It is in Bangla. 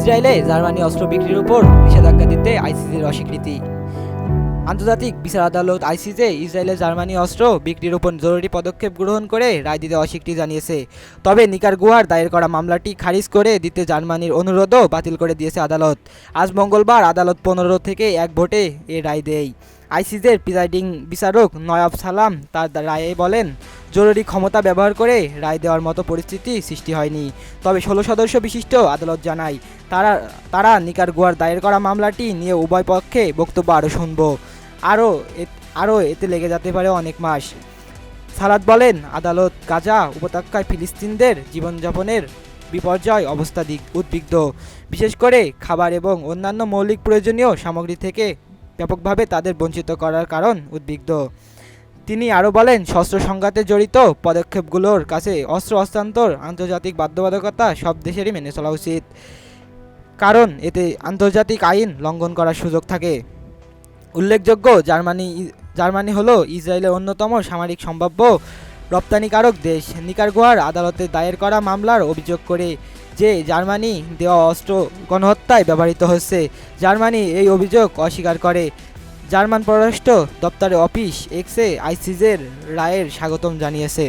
ইসরায়েলে জার্মানি অস্ত্র বিক্রির উপর নিষেধাজ্ঞা দিতে আইসিজের অস্বীকৃতি। আন্তর্জাতিক বিচার আদালত আইসিজে ইসরায়েলে জার্মানি অস্ত্র বিক্রির উপর জরুরি পদক্ষেপ গ্রহণ করে রায় দিতে অস্বীকৃতি জানিয়েছে। তবে নিকারাগুয়ার দায়ের করা মামলাটি খারিজ করে দিতে জার্মানির অনুরোধও বাতিল করে দিয়েছে আদালত। আজ মঙ্গলবার আদালত 15 থেকে 1 ভোটে এ রায় দেয়। আইসিজের প্রিজাইডিং বিচারক নয়াব সালাম তার রায়ে বলেন, জরুরি ক্ষমতা ব্যবহার করে রায় দেওয়ার মতো পরিস্থিতি সৃষ্টি হয়নি। তবে 16 সদস্য বিশিষ্ট আদালত জানায়, তারা নিকারাগুয়ার দায়ের করা মামলাটি নিয়ে উভয় পক্ষে বক্তব্য আরও শুনব। আরও এতে লেগে যেতে পারে অনেক মাস। সালাদ বলেন, আদালত গাজা উপত্যকায় ফিলিস্তিনদের জীবনযাপনের বিপর্যয় অবস্থা উদ্বিগ্ন, বিশেষ করে খাবার এবং অন্যান্য মৌলিক প্রয়োজনীয় সামগ্রী থেকে ব্যাপকভাবে তাদের বঞ্চিত করার কারণ উদ্বিগ্ন। তিনি আরও বলেন, শস্ত্র সংঘাতে জড়িত পদক্ষেপগুলোর কাছে অস্ত্র হস্তান্তর আন্তর্জাতিক বাধ্যবাধকতা সব দেশেরই মেনে চলা উচিত, কারণ এতে আন্তর্জাতিক আইন লঙ্ঘন করার সুযোগ থাকে। উল্লেখযোগ্য, জার্মানি হলো ইসরায়েলের অন্যতম সামরিক সম্ভাব্য রপ্তানিকারক দেশ। নিকারাগুয়ার আদালতে দায়ের করা মামলার অভিযোগ করে যে জার্মানি দেওয়া অস্ত্র গণহত্যায় ব্যবহৃত হচ্ছে। জার্মানি এই অভিযোগ অস্বীকার করে। জার্মান পররাষ্ট্র দপ্তরের অফিস এক্সে আইসিজের রায়ের স্বাগতম জানিয়েছে।